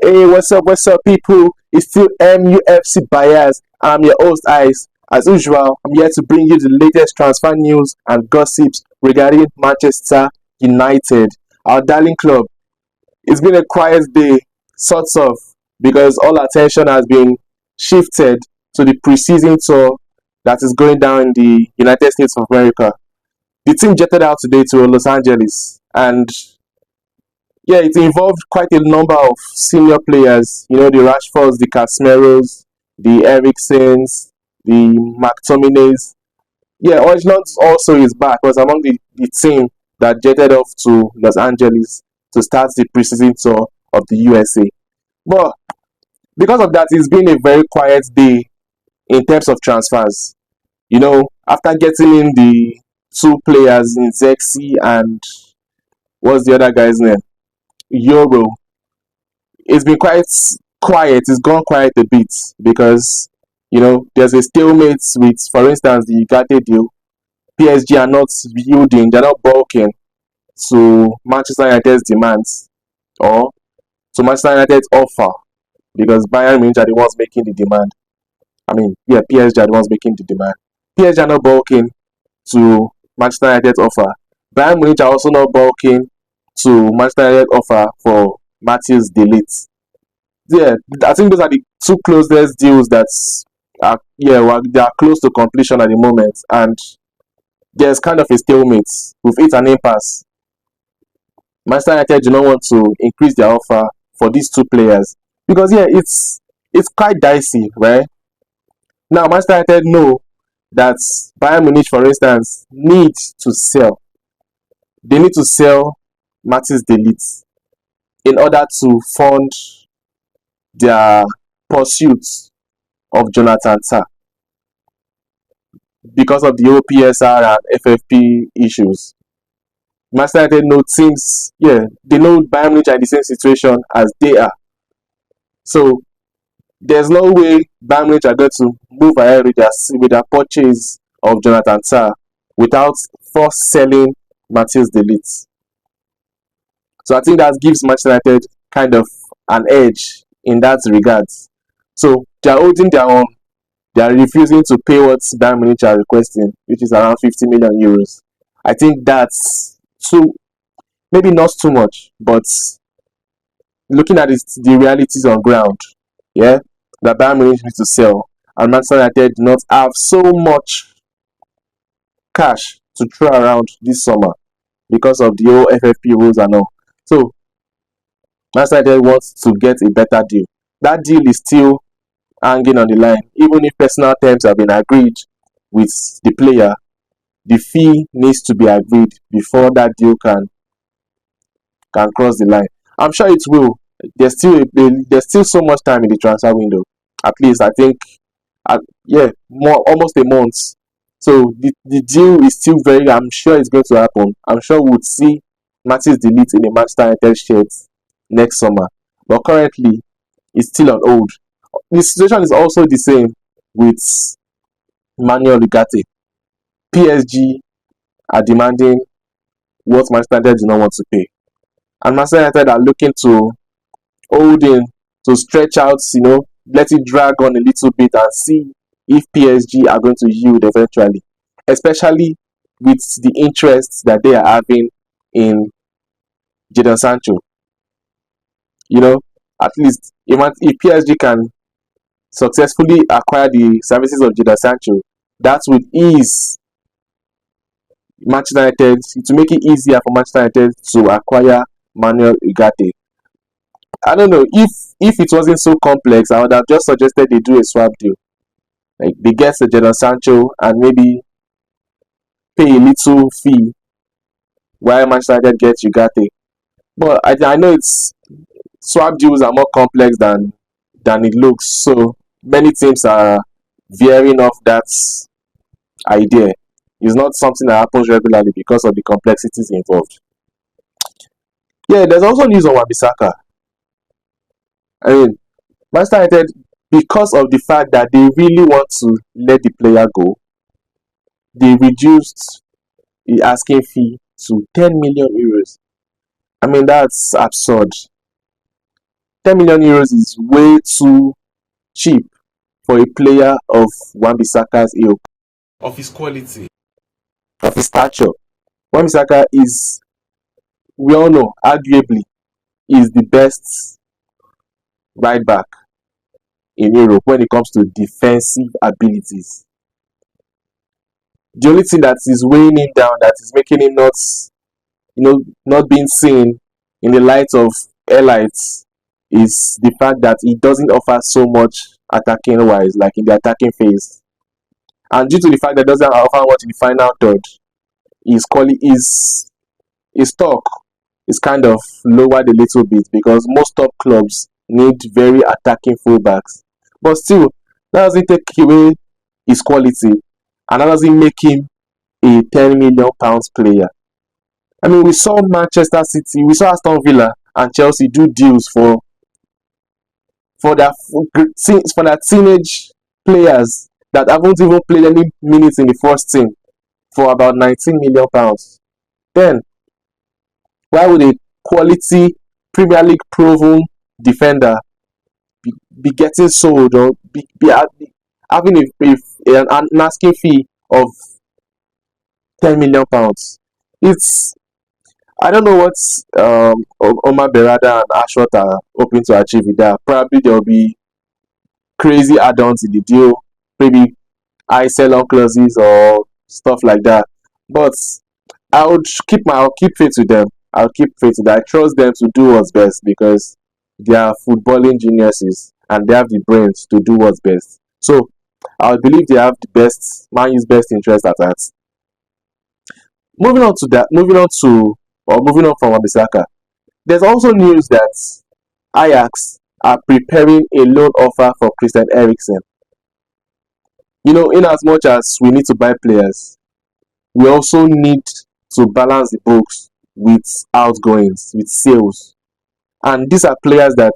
Hey, what's up, people? It's still MUFC Bias. I'm your host, Ice. As usual, I'm here to bring you the latest transfer news and gossips regarding Manchester United, our darling club. It's been a quiet day, sorts of, because all attention has been shifted to the preseason tour that is going down in the United States of America. The team jetted out today to Los Angeles, and yeah, it involved quite a number of senior players. You know, the Rashfords, the Casmeros, the Ericssons, the McTominays. Yeah, Hojlund also is back. Was among the team that jetted off to Los Angeles to start the preseason tour of the USA. But because of that, it's been a very quiet day in terms of transfers. You know, after getting in the two players in Zexi and what's the other guy's name? Euro, it's been quite quiet. It's gone quiet a bit because there's a stalemate with, for instance, the Ugarte deal. PSG are not yielding. They're not bulking to Manchester United's demands or to Manchester United's offer because Bayern Munich are the ones making the demand. I mean, yeah, PSG are the ones making the demand. PSG are not bulking to Manchester United's offer. Bayern Munich are also not bulking to Manchester United offer for Matthias De Ligt. Yeah, I think those are the two closest deals that they are close to completion at the moment, and there's kind of a stalemate. We've hit an impasse. Manchester United do not want to increase their offer for these two players because it's quite dicey, right? Now Manchester United know that Bayern Munich, for instance, need to sell. They need to sell Matthias De Ligt in order to fund their pursuit of Jonathan Tah because of the OPSR and FFP issues. Manchester United know teams, they know Bayern Munich are in the same situation as they are. So there's no way Bayern Munich are going to move ahead with their purchase of Jonathan Tah without first selling Matthias De Ligt. So I think that gives Manchester United kind of an edge in that regard. So they are holding their own. They are refusing to pay what Bayern Munich are requesting, which is around 50 million euros. I think that's maybe not too much, but looking at the realities on ground, yeah, that Bayern Munich needs to sell, and Manchester United do not have so much cash to throw around this summer because of the whole FFP rules and all. So Manchester United wants to get a better deal. That deal is still hanging on the line. Even if personal terms have been agreed with the player, the fee needs to be agreed before that deal can cross the line. I'm sure it will. There's still so much time in the transfer window. At least I think, almost a month. So the deal is still very. I'm sure it's going to happen. I'm sure we'll see Matthias De Ligt in the Manchester United shirts next summer. But currently, it's still on hold. The situation is also the same with Manuel Ugarte. PSG are demanding what Manchester United do not want to pay. And Manchester United are looking to hold in, to stretch out, let it drag on a little bit and see if PSG are going to yield eventually. Especially with the interest that they are having in Jadon Sancho. At least if PSG can successfully acquire the services of Jadon Sancho, that would ease Manchester United, to make it easier for Manchester United to acquire Manuel Ugarte. I don't know, if it wasn't so complex, I would have just suggested they do a swap deal. Like they get the Jadon Sancho and maybe pay a little fee while Manchester United gets Ugarte. But I know swap deals are more complex than it looks. So many teams are veering off that idea. It's not something that happens regularly because of the complexities involved. Yeah, there's also news on Wan-Bissaka. I mean, Manchester United, because of the fact that they really want to let the player go, they reduced the asking fee to 10 million euros. I mean, that's absurd. 10 million euros is way too cheap for a player of Wan-Bissaka's ilk, of his quality, of his stature. Wan-Bissaka is, we all know, arguably, is the best right back in Europe when it comes to defensive abilities. The only thing that is weighing him down, that is making him not, not being seen in the light of elites, is the fact that he doesn't offer so much attacking wise, like in the attacking phase. And due to the fact that he doesn't offer much in the final third, his stock is kind of lowered a little bit because most top clubs need very attacking fullbacks. But still, that doesn't take away his quality, and that doesn't make him a £10 million player. I mean, we saw Manchester City, we saw Aston Villa and Chelsea do deals for their teenage players that haven't even played any minutes in the first team for about £19 million. Then, why would a quality Premier League proven defender be getting sold, or be having an asking fee of £10 million? It's, I don't know what Omar Berada and Ashworth are hoping to achieve with that. Probably there will be crazy add-ons in the deal, maybe high sell-on clauses or stuff like that. But I'll keep faith with them. I'll keep faith with them. I trust them to do what's best because they are footballing geniuses and they have the brains to do what's best. So I believe they have the best, Man U's best interest at heart. Moving on from Wan-Bissaka, there's also news that Ajax are preparing a loan offer for Christian Eriksen. In as much as we need to buy players, we also need to balance the books with outgoings, with sales. And these are players that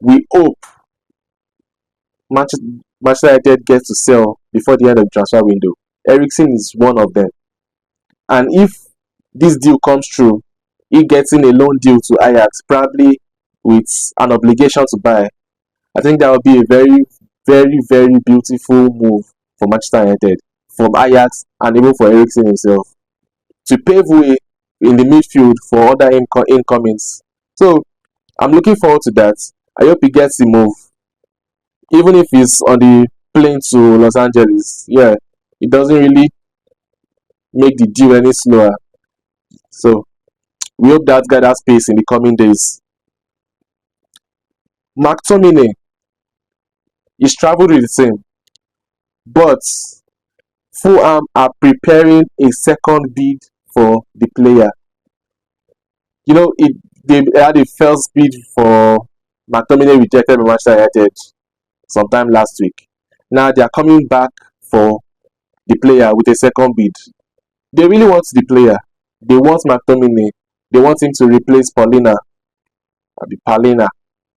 we hope Manchester United gets to sell before the end of the transfer window. Eriksen is one of them. And if this deal comes through, he gets in a loan deal to Ajax, probably with an obligation to buy, I think that would be a very, very, very beautiful move for Manchester United, from Ajax, and even for Eriksen himself, to pave way in the midfield for other incomings. So I'm looking forward to that. I hope he gets the move, even if he's on the plane to Los Angeles. Yeah, it doesn't really make the deal any slower. So we hope that guy has pace in the coming days. McTominay is traveled with the team, but Fulham are preparing a second bid for the player. They had a first bid for McTominay rejected by Manchester United sometime last week. Now they are coming back for the player with a second bid. They really want the player. They want McTominay. They want him to replace Paulina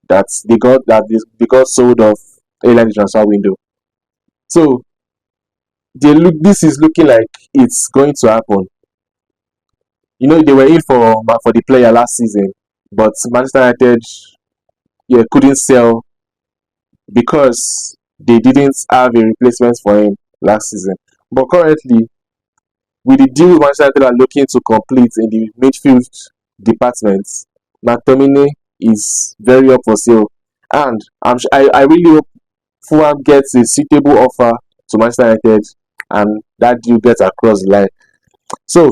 that they got sold off early in the transfer window. So this is looking like it's going to happen. They were in for the player last season, but Manchester United couldn't sell because they didn't have a replacement for him last season. But currently, with the deal Manchester United are looking to complete in the midfield department, McTominay is very up for sale, and I really hope Fulham gets a suitable offer to Manchester United, and that deal gets across the line. So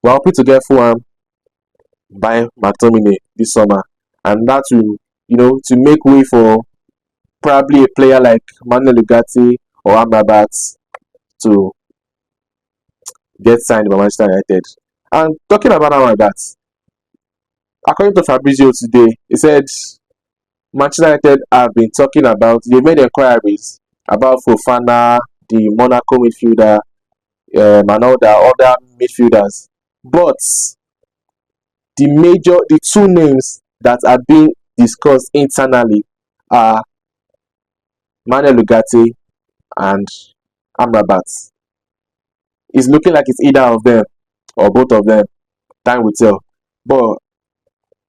we're hoping to get Fulham by McTominay this summer, and that will, to make way for probably a player like Manuel Ugarte or Amrabat to get signed by Manchester United. And talking about Amrabat, according to Fabrizio today, he said Manchester United have been talking about, they made inquiries about Fofana, the Monaco midfielder, and all the other midfielders. But the two names that are being discussed internally are Manuel Ugarte and Amrabat. It's looking like it's either of them or both of them. Time will tell. But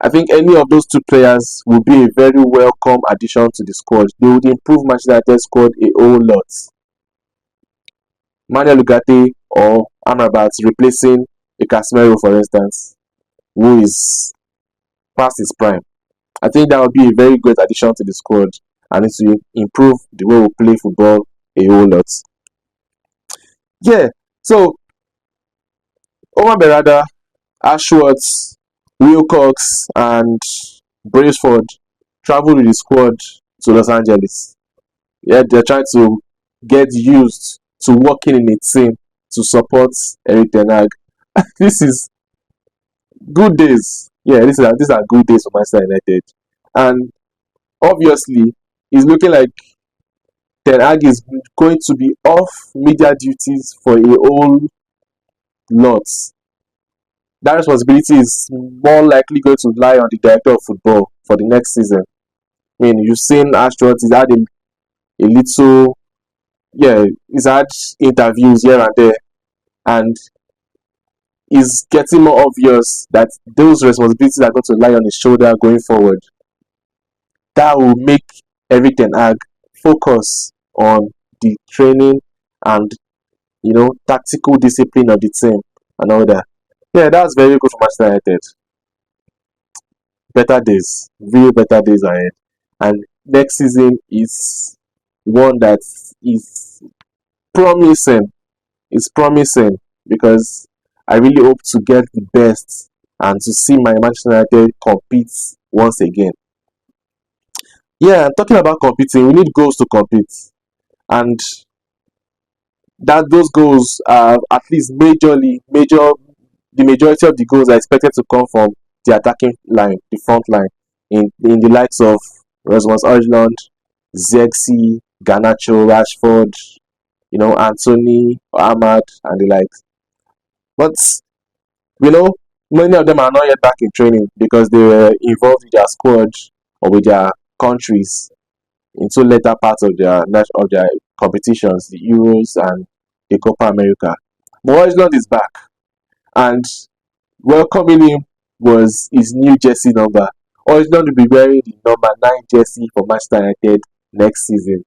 I think any of those two players will be a very welcome addition to the squad. They would improve Manchester United squad a whole lot. Manuel Ugarte or Amrabat replacing a Casemiro, for instance, who is past his prime. I think that would be a very great addition to the squad, and it will improve the way we play football a whole lot. Yeah, so Omar Berada, Ashworth, Wilcox, and Braceford traveled with the squad to Los Angeles. Yeah, they're trying to get used to working in a team to support Eric Ten Hag. This is good days. Yeah, these are good days for Manchester United, and obviously, it's looking like Ten Hag is going to be off media duties for a whole lot. That responsibility is more likely going to lie on the director of football for the next season. I mean, you've seen Ashworth, he's had a little, yeah, he's had interviews here and there, and it's getting more obvious that those responsibilities are going to lie on his shoulder going forward. That will make Eric Ten Hag focus on the training and tactical discipline of the team and all that. Yeah, that's very good for Manchester United. Better days, real better days ahead. And next season is one that is promising. It's promising because I really hope to get the best and to see my Manchester United compete once again. Yeah, talking about competing, we need goals to compete, and that those goals are at least the majority of the goals are expected to come from the attacking line, the front line, in the likes of Rasmus Hojlund, Zexi, Garnacho, Rashford, Anthony, Ahmad, and the likes. But you know, many of them are not yet back in training because they were involved with their squad or with their countries into later parts of their competitions, the Euros and the Copa America. But Hojlund is back, and welcoming him was his new jersey number. Hojlund will be wearing the number 9 jersey for Manchester United next season.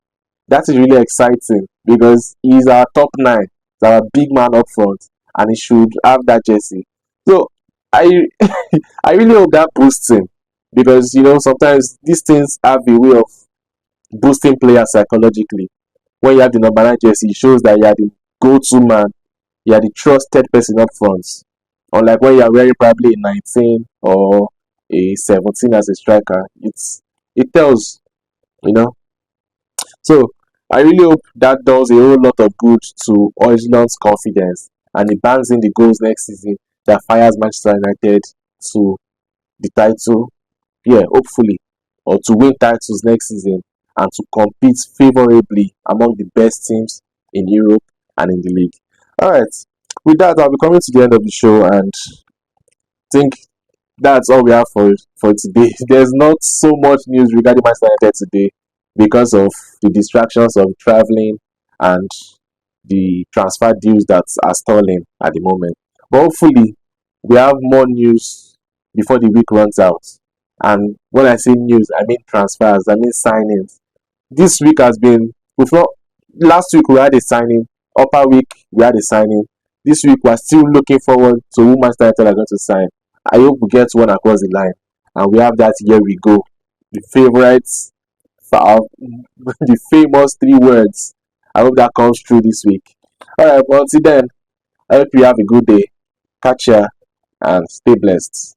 That is really exciting because he's our top 9, he's our big man up front, and he should have that jersey. So I I really hope that boosts him because sometimes these things have a way of boosting players psychologically. When you have the number 9 jersey, it shows that you are the go-to man, you are the trusted person up front. Unlike when you are wearing probably a 19 or a 17 as a striker, it tells, you know. So I really hope that does a whole lot of good to Hojlund's confidence and he bangs in the goals next season that fires Manchester United to the title, yeah, hopefully, or to win titles next season and to compete favorably among the best teams in Europe and in the league. Alright, with that, I'll be coming to the end of the show and think that's all we have for today. There's not so much news regarding Manchester United today because of the distractions of traveling and the transfer deals that are stalling at the moment. But hopefully, we have more news before the week runs out. And when I say news, I mean transfers, I mean signings. This week has been, before last week we had a signing, upper week we had a signing. This week we're still looking forward to who Manchester United are going to sign. I hope we get one across the line. And we have that Here We Go. The favorites, the famous 3 words. I hope that comes true this week. Alright, well, until then, I hope you have a good day. Catch ya and stay blessed.